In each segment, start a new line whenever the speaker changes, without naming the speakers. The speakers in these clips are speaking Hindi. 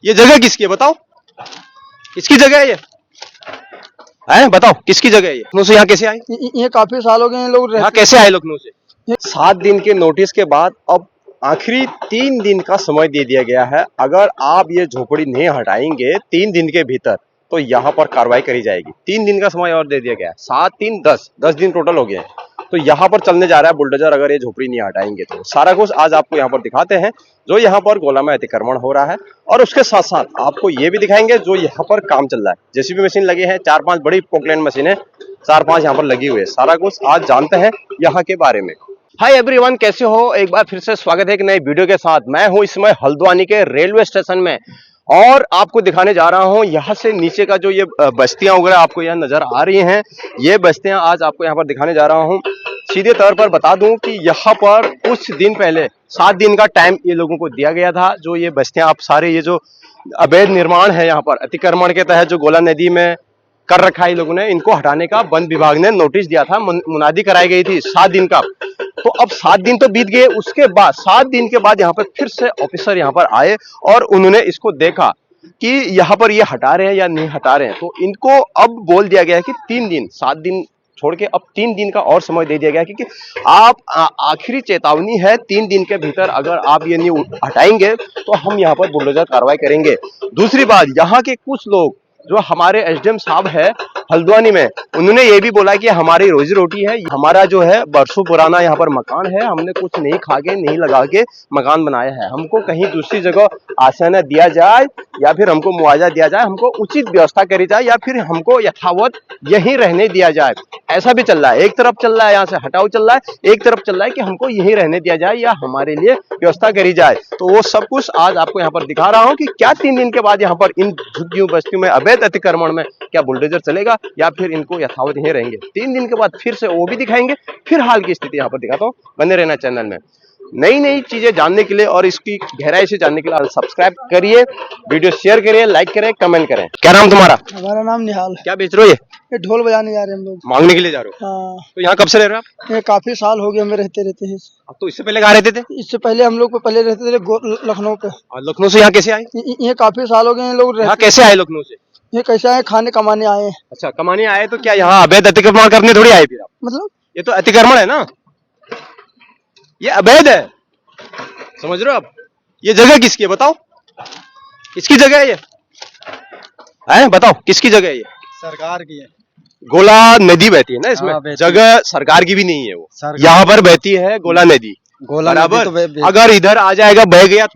ये जगह किसकी है बताओ? किसकी जगह है ये? है बताओ किसकी जगह है ये? लखनऊ से यहाँ कैसे आए?
ये काफी साल हो गए हैं लोग
यहाँ कैसे आए लखनऊ से? 7 दिन के नोटिस के बाद अब आखिरी 3 दिन का समय दे दिया गया है। अगर आप ये झोपड़ी नहीं हटाएंगे 3 दिन के भीतर तो यहाँ पर कार्रवाई करी जाएगी। 3 दिन का समय और दे दिया गया है। 7 3 10 दिन टोटल हो गए हैं। तो यहाँ पर चलने जा रहा है बुलडोजर अगर ये झोपड़ी नहीं हटाएंगे तो। सारा कुछ आज आपको यहाँ पर दिखाते हैं जो यहाँ पर गोला में अतिक्रमण हो रहा है, और उसके साथ साथ आपको ये भी दिखाएंगे जो यहाँ पर काम चल रहा है। जेसीबी मशीन लगे हैं, 4-5 बड़ी पोकलैंड मशीनें 4-5 यहाँ पर लगी हुई है। सारा कुछ आज जानते हैं यहाँ के बारे में। हाय एवरीवन, कैसे हो? एक बार फिर से स्वागत है एक नई वीडियो के साथ। मैं हूं इस समय हल्द्वानी के रेलवे स्टेशन में और आपको दिखाने जा रहा हूं यहाँ से नीचे का जो ये बस्तियां वगैरह आपको यहाँ नजर आ रही हैं। ये बस्तियां आज आपको यहाँ पर दिखाने जा रहा हूं। सीधे तौर पर बता दूं कि यहाँ पर कुछ दिन पहले 7 दिन का टाइम ये लोगों को दिया गया था। जो ये बस्तियां आप सारे ये जो अवैध निर्माण है यहाँ पर अतिक्रमण के तहत जो गोला नदी में कर रखा है लोगों ने, इनको हटाने का वन विभाग ने नोटिस दिया था। मुनादी कराई गई थी 7 दिन का। तो अब 7 दिन तो बीत गए, उसके बाद 7 दिन के बाद यहाँ पर फिर से ऑफिसर यहाँ पर आए और उन्होंने इसको देखा कि यहाँ पर ये हटा रहे हैं या नहीं हटा रहे हैं। तो इनको अब बोल दिया गया है कि 3 दिन, 7 दिन छोड़ के अब 3 दिन का और समय दे दिया गया है, क्योंकि आप आखिरी चेतावनी है 3 दिन के भीतर अगर आप ये नहीं हटाएंगे तो हम यहाँ पर बुलडोजर कार्रवाई करेंगे। दूसरी बात, यहाँ के कुछ लोग जो हमारे एसडीएम साहब है हल्द्वानी में, उन्होंने ये भी बोला कि हमारी रोजी रोटी है, हमारा जो है बरसों पुराना यहाँ पर मकान है, हमने कुछ नहीं खा के नहीं लगा के मकान बनाया है। हमको कहीं दूसरी जगह आश्रय दिया जाए या फिर हमको मुआवजा दिया जाए, हमको उचित व्यवस्था करी जाए या फिर हमको यथावत यहीं रहने दिया जाए। ऐसा भी चल रहा है, एक तरफ चल रहा है यहाँ से हटाओ चल रहा है, एक तरफ चल रहा है कि हमको यहीं रहने दिया जाए या हमारे लिए व्यवस्था करी जाए। तो वो सब कुछ आज आपको यहाँ पर दिखा रहा हूँ कि क्या 3 दिन के बाद यहाँ पर इन झुग्गियों बस्तियों में अवैध अतिक्रमण में क्या बुलडोजर चलेगा या फिर इनको यथावत यहीं रहेंगे। 3 दिन के बाद फिर से वो भी दिखाएंगे, फिर हाल की स्थिति यहाँ पर दिखाता हूँ। बने रहना चैनल में। नई नई चीजें जानने के लिए और इसकी गहराई से जानने के लिए सब्सक्राइब करिए, वीडियो शेयर करिए, लाइक करें, कमेंट करें। क्या नाम तुम्हारा?
हमारा नाम निहाल है।
क्या बेच रहे हो?
ये ढोल बजाने जा रहे हैं हम लोग।
मांगने के लिए जा रहे हो?
हाँ।
तो यहाँ कब से रह रहे हो आप?
ये काफी साल हो गए हमें रहते हैं।
अब तो इससे पहले कहाँ रहते थे?
इससे पहले हम लोग पहले रहते थे लखनऊ पे।
लखनऊ से यहाँ कैसे आए?
ये काफी साल हो गए हैं लोग
यहाँ कैसे आए लखनऊ से?
ये कैसे आए? खाने कमाने आए हैं।
अच्छा, कमाने आए। तो क्या यहाँ अवैध अतिक्रमण करने थोड़ी आए फिर आप?
मतलब
ये तो अतिक्रमण है ना, ये अवैध है, समझ रहे हो आप? ये जगह किसकी है बताओ? किसकी जगह है ये? है बताओ किसकी जगह है ये?
सरकार की है।
गोला नदी बहती है ना इसमें।
हाँ,
जगह सरकार की भी नहीं है वो, यहाँ पर बहती है गोला नदी। बराबर। अगर इधर आ जाएगा, बह गया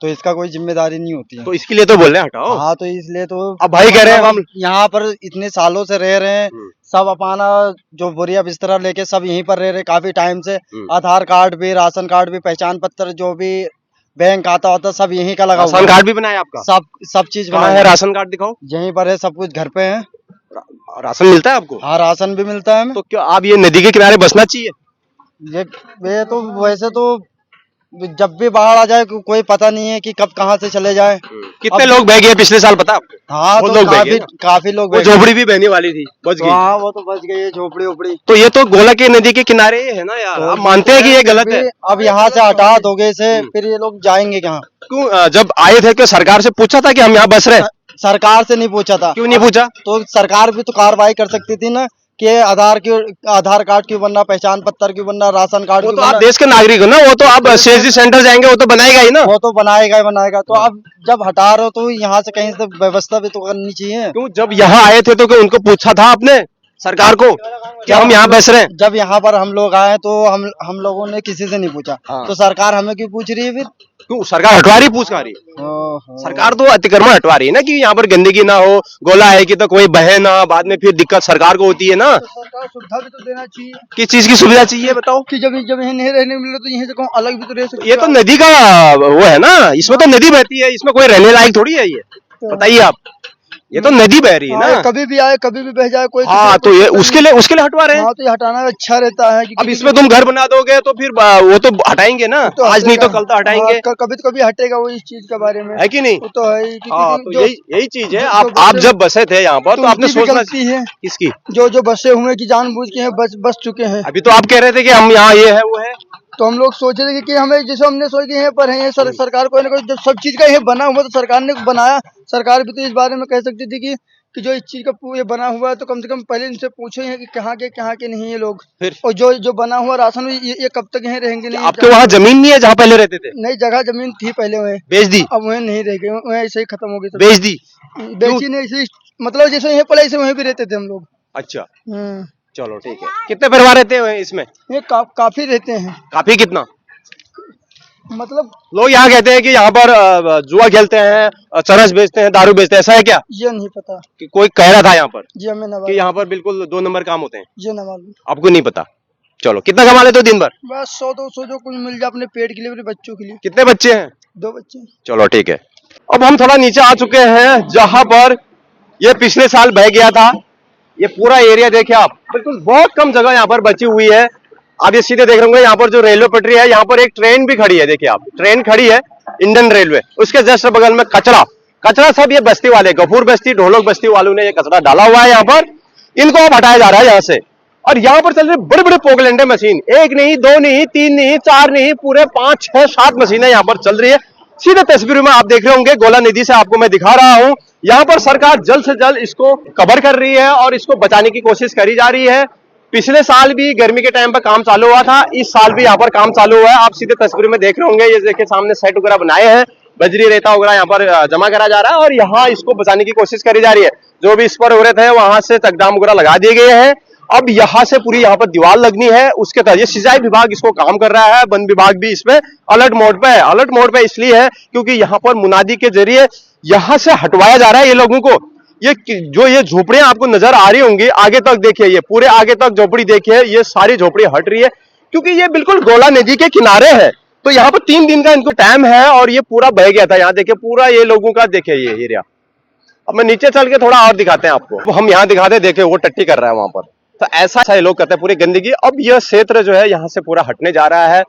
तो
इसका कोई जिम्मेदारी नहीं होती है।
तो इसके लिए तो बोल रहे हैं हटाओ।
हाँ, तो इसलिए तो
अब भाई कह रहे हैं हम
यहाँ पर इतने सालों से रह रहे हैं, सब अपना जो बोरिया बिस्तरा लेके सब यहीं पर रह रहे काफी टाइम से। आधार कार्ड भी, राशन कार्ड भी, पहचान पत्र, जो भी बैंक आता होता सब यहीं का लगा हुआ है।
राशन कार्ड भी बनाया आपका?
सब चीज
बनाया है। राशन कार्ड दिखाओ।
यहीं पर है, सब कुछ घर पे है।
राशन मिलता है आपको?
हाँ, राशन भी मिलता है हमें।
तो क्या आप ये नदी के किनारे बसना चाहिए?
ये तो वैसे तो जब भी बाढ़ आ जाए कोई पता नहीं है कि कब कहाँ से चले जाए।
कितने लोग बह गए पिछले साल पता आपको?
हाँ, तो काफी लोग।
वो झोपड़ी भी बहने वाली थी, बच गई।
हाँ, वो तो बच गई है झोपड़ी उपड़ी।
तो ये तो गोला के नदी के किनारे है ना यार, आप मानते हैं कि ये गलत है?
अब यहाँ से हटा दोगे से फिर ये लोग जाएंगे कहाँ?
क्यों जब आए थे क्या सरकार से पूछा था कि हम यहाँ बस रहे?
सरकार से नहीं पूछा था।
क्यों नहीं पूछा?
तो सरकार भी तो कार्रवाई कर सकती थी ना कि आधार कार्ड क्यों बनना, पहचान पत्र क्यों बनना, राशन कार्ड
वो तो आप देश के नागरिक हो ना, वो तो आप सीएसडी सेंटर जाएंगे वो तो बनाएगा ही ना।
वो तो बनाएगा। तो अब जब हटा रहे हो तो यहाँ से कहीं से व्यवस्था भी तो करनी चाहिए।
क्यों जब यहाँ आए थे तो क्या उनको पूछा था आपने सरकार को कि हम यहाँ बस रहे हैं?
जब यहाँ पर हम लोग आए तो हम लोगों ने किसी से नहीं पूछा। तो सरकार हमें क्यों पूछ रही है फिर?
क्यों सरकार हटवा रही, पूछ रही? सरकार तो अतिक्रमण हटवा रही है ना कि यहाँ पर गंदगी ना हो, गोला है कि तो कोई बहे ना, बाद में फिर दिक्कत सरकार को होती है ना।
सरकार सुविधा भी तो देना चाहिए।
किस चीज की सुविधा चाहिए बताओ?
कि जब यहीं नहीं रहने मिले तो यहीं से कहूँ अलग भी तो रह सकते।
ये तो नदी का वो है ना, इसमें तो नदी बहती है, इसमें कोई रहने लायक थोड़ी है ये, बताइए आप। ये तो नदी बह रही है ना,
कभी भी आए कभी भी बह जाए कोई।
हाँ, तो ये उसके लिए हटवा रहे हैं।
हाँ, तो ये हटाना अच्छा रहता है।
अब इसमें तुम घर बना दोगे तो फिर वो तो हटाएंगे ना, तो आज नहीं तो कल तो हटाएंगे।
कभी तो कभी हटेगा वो इस चीज के बारे में,
है कि नहीं?
वो तो है।
हाँ, तो यही चीज है। आप जब बसे थे यहाँ पर तो आपने सोचना
है
किसकी?
जो बसे हुए की जानबूझ के बस चुके हैं।
अभी तो आप कह रहे थे कि हम यहाँ ये है वो है,
तो हम लोग सोचे थे कि हमें जैसे हमने सोचा कि यहाँ पर है ये सरकार कोई ना कोई जब सब चीज का ये बना हुआ तो सरकार ने बनाया। सरकार भी तो इस बारे में कह सकती थी कि जो इस चीज का ये बना हुआ है तो कम से कम पहले इनसे पूछे हैं कि कहाँ के नहीं ये लोग।
फिर
और जो बना हुआ राशन ये कब तक यहीं रहेंगे। नहीं
आपके वहाँ जमीन नहीं है जहाँ पहले रहते थे?
नहीं, जगह जमीन थी पहले वहीं,
बेच दी?
अब वहीं नहीं रह गई, वहीं ऐसे ही खत्म हो गई।
बेच दी?
बेची नहीं, ऐसे मतलब जैसे यहीं पड़े ऐसे वहीं भी रहते थे हम लोग।
अच्छा, चलो ठीक है। कितने परिवार रहते हैं इसमें?
ये काफी रहते हैं।
काफी कितना?
मतलब
लोग यहाँ कहते हैं कि यहाँ पर जुआ खेलते हैं, चरस बेचते हैं, दारू बेचते हैं, ऐसा है क्या?
ये नहीं पता
कि कोई कह रहा था यहाँ पर
जी, हमें ना
कि यहाँ पर बिल्कुल 2 नंबर काम होते हैं?
ये ना मालूम,
आपको नहीं पता? चलो, कितना कमा लेते हो दिन भर?
बस 100-200 जो कुछ मिल जाए अपने पेट के लिए, अपने बच्चों के लिए।
कितने बच्चे हैं?
2 बच्चे।
चलो ठीक है। अब हम थोड़ा नीचे आ चुके हैं जहां पर ये पिछले साल बह गया था। ये पूरा एरिया देखिए आप, बिल्कुल बहुत कम जगह यहाँ पर बची हुई है। आप ये सीधे देख रहे होंगे यहाँ पर जो रेलवे पटरी है, यहाँ पर एक ट्रेन भी खड़ी है। देखिए आप, ट्रेन खड़ी है इंडियन रेलवे, उसके जस्ट बगल में कचरा सब ये बस्ती वाले, गफूर बस्ती, ढोलक बस्ती वालों ने ये कचरा डाला हुआ है यहाँ पर। इनको अब हटाया जा रहा है यहाँ से। और यहाँ पर चल रहे बड़े बड़े पोगलेंडे मशीन, 1 नहीं, 2 नहीं, 3 नहीं, 4 नहीं, पूरे 5, 6, 7 मशीनें यहाँ पर चल रही है। सीधे तस्वीर में आप देख रहे होंगे, गोला नदी से आपको मैं दिखा रहा हूं। यहाँ पर सरकार जल्द से जल्द इसको कवर कर रही है और इसको बचाने की कोशिश करी जा रही है। पिछले साल भी गर्मी के टाइम पर काम चालू हुआ था, इस साल भी यहाँ पर काम चालू हुआ है। आप सीधे तस्वीर में देख रहे होंगे, ये देखिए सामने सेट वगैरह बनाए हैं, बजरी रेता वगैरह यहाँ पर जमा करा जा रहा है और यहाँ इसको बचाने की कोशिश करी जा रही है। जो भी इस पर हो रहे थे वहां से चकदाम वगैरह लगा दिए गए हैं। अब यहाँ से पूरी यहाँ पर दीवार लगनी है, उसके तहत ये सिंचाई विभाग इसको काम कर रहा है, वन विभाग भी इसमें अलर्ट मोड पे है। अलर्ट मोड पे इसलिए है क्योंकि यहाँ पर मुनादी के जरिए यहाँ से हटवाया जा रहा है ये लोगों को। ये जो ये झोपड़ियां आपको नजर आ रही होंगी, आगे तक देखिए, ये पूरे आगे तक झोपड़ी देखिए, ये सारी झोपड़ी हट रही है क्योंकि ये बिल्कुल गोला नदी के किनारे है। तो यहाँ पर 3 दिन का इनको टाइम है और ये पूरा बह गया था। यहाँ देखिए पूरा ये लोगों का, देखिए ये एरिया। अब मैं नीचे चल के थोड़ा और दिखाते हैं आपको, हम यहाँ दिखाते हैं, देखिए वो टट्टी कर रहा है वहां पर। तो ऐसा ये लोग करते हैं पूरी गंदगी। अब यह क्षेत्र जो है यहाँ से पूरा हटने जा रहा है,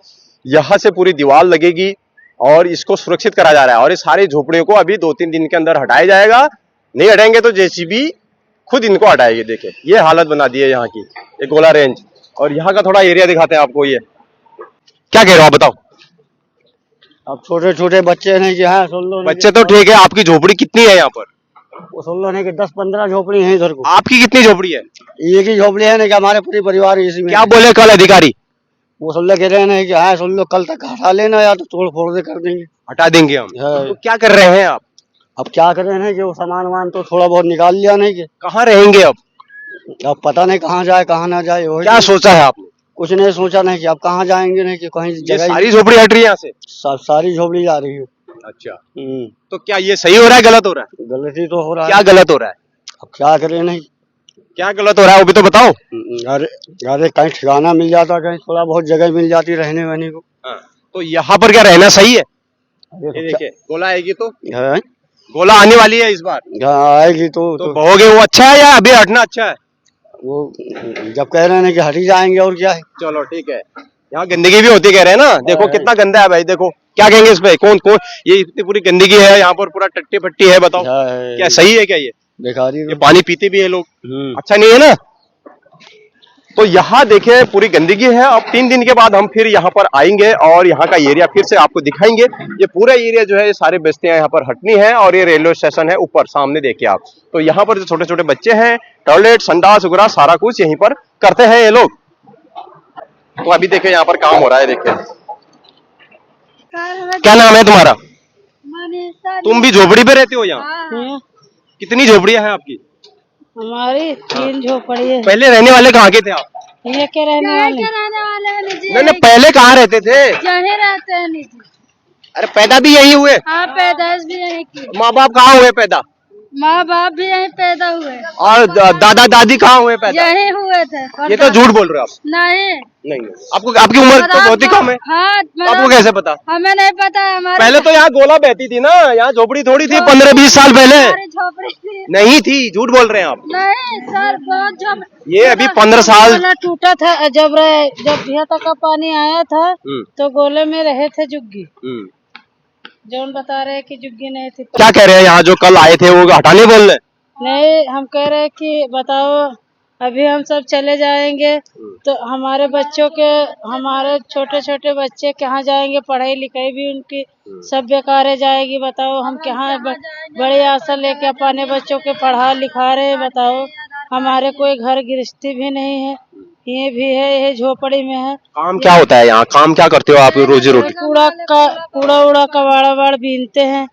यहाँ से पूरी दीवार लगेगी और इसको सुरक्षित करा जा रहा है और इस सारी झोपड़ियों को अभी 2-3 दिन के अंदर हटाया जाएगा। नहीं हटाएंगे तो जेसीबी खुद इनको हटाएगी। देखिए ये हालत बना दी है यहाँ की, ये गोला रेंज। और यहाँ का थोड़ा एरिया दिखाते हैं आपको। ये क्या कह रहे हो आप बताओ?
अब छोटे छोटे बच्चे नहीं कि हाँ सुन लो,
बच्चे तो ठीक है, आपकी झोपड़ी कितनी है यहाँ पर?
वो सुन लो नहीं कि 10-15 झोपड़ी है इधर को।
आपकी कितनी झोपड़ी है?
एक ही झोपड़ी है, नहीं कि हमारे पूरे परिवार इसी में।
क्या बोले कल अधिकारी?
वो सुन लो कह रहे हैं कि हाँ सुन लो कल तक हटा लेना या तो तोड़ फोड़ दे कर देंगे।
हटा देंगे हम। तो क्या कर रहे हैं आप?
अब क्या कर रहे हैं कि वो सामान वामान तो थोड़ा बहुत निकाल लिया, नहीं कि
कहाँ रहेंगे अब?
अब पता नहीं कहाँ जाए कहाँ ना जाए।
क्या सोचा है आपने?
कुछ नहीं सोचा, नहीं कि अब कहाँ जाएंगे, नहीं कि कहीं जगह।
सारी झोपड़ी हट रही है यहाँ से?
सारी झोपड़ी जा रही है।
अच्छा, तो क्या ये सही हो रहा है, गलत हो रहा है?
गलती तो हो रहा है।
क्या गलत हो रहा है?
अब क्या करें, नहीं
क्या गलत हो रहा है वो भी तो बताओ।
अरे कहीं ठिकाना मिल जाता, कहीं थोड़ा बहुत जगह मिल जाती रहने वहने को।
तो यहाँ पर क्या रहना सही है? ये देखिए गोला आएगी तो
है,
गोला आने वाली है इस बार।
आएगी तो
बहोगे वो अच्छा है या अभी हटना अच्छा है?
वो जब कह रहे हैं कि हट ही जाएंगे और क्या है।
चलो ठीक है। यहाँ गंदगी भी होती कह रहे हैं ना, देखो कितना गंदा है भाई। देखो क्या कहेंगे इस पे, कौन कौन ये इतनी पूरी गंदगी है यहाँ पर, पूरा टट्टी फट्टी है। बताओ क्या सही है क्या? ये पानी पीते भी है लोग, अच्छा नहीं है ना? तो यहाँ देखिए पूरी गंदगी है। अब 3 दिन के बाद हम फिर यहाँ पर आएंगे और यहाँ का एरिया फिर से आपको दिखाएंगे। ये पूरा एरिया जो है, ये सारे बस्तियां यहाँ पर हटनी है और ये रेलवे स्टेशन है ऊपर सामने देखिए आप। तो यहाँ पर जो छोटे छोटे बच्चे हैं, टॉयलेट संडास वगैरह सारा कुछ यहीं पर करते हैं ये लोग। तो अभी देखिए यहाँ पर काम हो रहा है। देखिए क्या नाम है तुम्हारा? तुम भी झोपड़ी पे रहते हो यहाँ? कितनी झोपड़ियां हैं आपकी?
हमारी 3 झोपड़ी है।
पहले रहने वाले कहाँ के थे आप?
ये के रहने वाले
नहीं, पहले कहाँ रहते थे?
यहीं रहते हैं निजी।
अरे पैदा भी यही हुए?
हाँ, पैदाइश भी यहीं की।
माँ बाप कहाँ हुए पैदा?
माँ बाप भी यहीं पैदा हुए।
और दादा दादी कहाँ हुए पैदा?
यहीं हुए थे।
ये तो झूठ बोल रहे हो आप।
नहीं
नहीं, आपको आपकी उम्र तो बहुत ही कम है।
हाँ,
आपको कैसे पता?
हमें नहीं पता। हमारे
पहले तो यहाँ गोला बहती थी ना, यहाँ झोपड़ी थोड़ी थी 15-20 साल पहले।
झोपड़ी थी।
नहीं थी, झूठ बोल रहे हैं आप।
नहीं सर, बहुत झोपड़ी।
ये अभी 15 साल
टूटा था जब बिया तक का पानी आया था तो गोले में रहे थे जुग्गी। जौन बता रहे हैं कि जुग्गी नहीं थी।
क्या कह रहे हैं यहाँ जो कल आए थे वो हटाने बोल रहे?
नहीं, हम कह रहे हैं कि बताओ अभी हम सब चले जाएंगे तो हमारे बच्चों के, हमारे छोटे छोटे बच्चे कहाँ जाएंगे, पढ़ाई लिखाई भी उनकी सब बेकार जाएगी। बताओ हम कहाँ बड़ी आशा लेके अपने बच्चों के पढ़ा लिखा रहे, बताओ हमारे कोई घर गृहस्थी भी नहीं है, ये भी है, ये झोपड़ी में है।
काम क्या होता है यहाँ, काम क्या करते हो आप रोजी रोटी?
कूड़ा उड़ा कबाड़ा वाड़ बीनते हैं,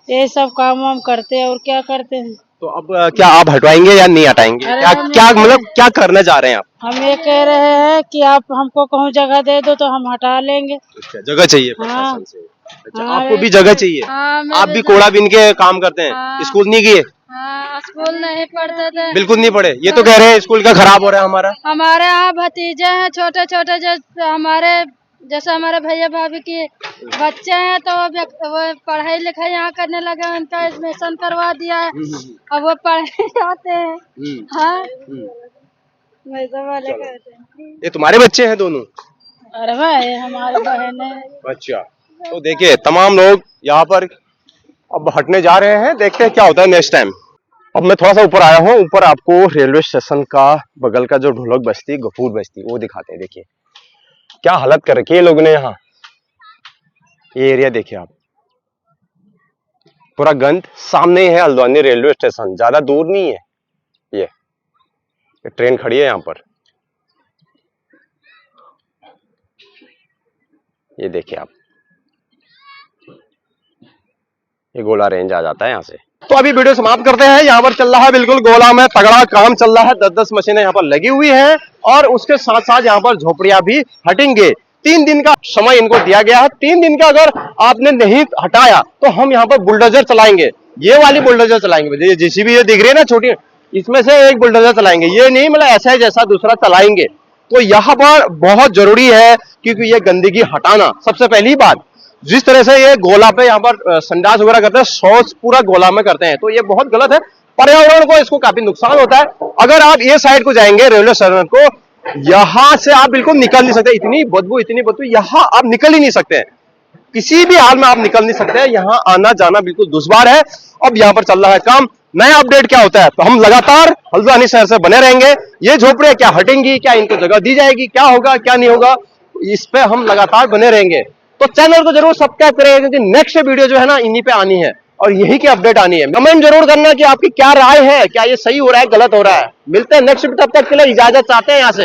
ये सब काम वाम करते हैं और क्या करते हैं।
तो अब क्या आप हटवाएंगे या नहीं हटाएंगे? क्या क्या मतलब क्या करना चाह रहे हैं आप?
हम ये कह रहे हैं कि आप हमको कहूँ जगह दे दो तो हम हटा लेंगे।
अच्छा, जगह चाहिए
हाँ।
प्रशासन से। अच्छा, आपको भी जगह चाहिए? आप भी कूड़ा बीन के काम करते हैं? स्कूल नहीं किए?
स्कूल नहीं पढ़ते थे,
बिल्कुल नहीं पढ़े। ये तो कह रहे हैं स्कूल का खराब हो रहा है हमारा।
हमारे यहाँ भतीजे हैं छोटे छोटे, जैसे हमारे भैया भाभी की बच्चे हैं, तो वो पढ़ाई लिखाई यहाँ करने लगे, उनका एडमिशन करवा दिया है, अब वो पढ़ने जाते हैं। हाँ, वैसे वाले करते हैं।
ये तुम्हारे बच्चे हैं दोनों?
अरे भाई हमारी बहन है।
अच्छा, तो देखिए तमाम लोग यहाँ पर अब हटने जा रहे हैं, देखते हैं क्या होता है नेक्स्ट टाइम। अब मैं थोड़ा सा ऊपर आया हूँ, ऊपर आपको रेलवे स्टेशन का बगल का जो ढोलक बस्ती, गफूर बस्ती, वो दिखाते हैं। देखिए क्या हालत कर रखी है लोगों ने यहाँ। ये एरिया देखिए आप, पूरा गंद। सामने ही है हल्द्वानी रेलवे स्टेशन, ज्यादा दूर नहीं है। ये ट्रेन खड़ी है यहाँ पर, ये देखिए आप, ये गोला रेंज आ जाता है यहाँ से। तो अभी वीडियो समाप्त करते हैं। यहाँ पर चल रहा है बिल्कुल गोला में तगड़ा काम चल रहा है, 10-10 मशीनें यहाँ पर लगी हुई हैं और उसके साथ साथ यहाँ पर झोपड़ियां भी हटेंगे। 3 दिन का समय इनको दिया गया है। 3 दिन का अगर आपने नहीं हटाया तो हम यहाँ पर बुलडोजर चलाएंगे, ये वाली बुलडोजर चलाएंगे। जेसीबी ये दिख रही है ना छोटी, इसमें से एक बुलडोजर चलाएंगे। ये नहीं मतलब ऐसा है जैसा दूसरा चलाएंगे। तो यहाँ पर बहुत जरूरी है क्योंकि ये गंदगी हटाना सबसे पहली बात। जिस तरह से ये गोला पे यहाँ पर संडास वगैरह करते हैं, शौच पूरा गोला में करते हैं, तो ये बहुत गलत है। पर्यावरण को इसको काफी नुकसान होता है। अगर आप ये साइड को जाएंगे रेलवे स्टेशन को, यहाँ से आप बिल्कुल निकल नहीं सकते, इतनी बदबू यहाँ आप निकल ही नहीं सकते हैं, किसी भी हाल में आप निकल नहीं सकते हैं। यहाँ आना जाना बिल्कुल दुश्वार है। अब यहाँ पर चल रहा है काम, नया अपडेट क्या होता है तो हम लगातार हल्द्वानी शहर से बने रहेंगे। ये झोपड़ियां क्या हटेंगी, क्या इनको जगह दी जाएगी, क्या होगा क्या नहीं होगा, इस पे हम लगातार बने रहेंगे। तो चैनल को जरूर सब्सक्राइब करें क्योंकि नेक्स्ट वीडियो जो है ना इन्हीं पे आनी है और यही की अपडेट आनी है। कमेंट जरूर करना कि आपकी क्या राय है, क्या ये सही हो रहा है गलत हो रहा है। मिलते हैं नेक्स्ट वीडियो, तब तक के लिए इजाजत चाहते हैं यहाँ से।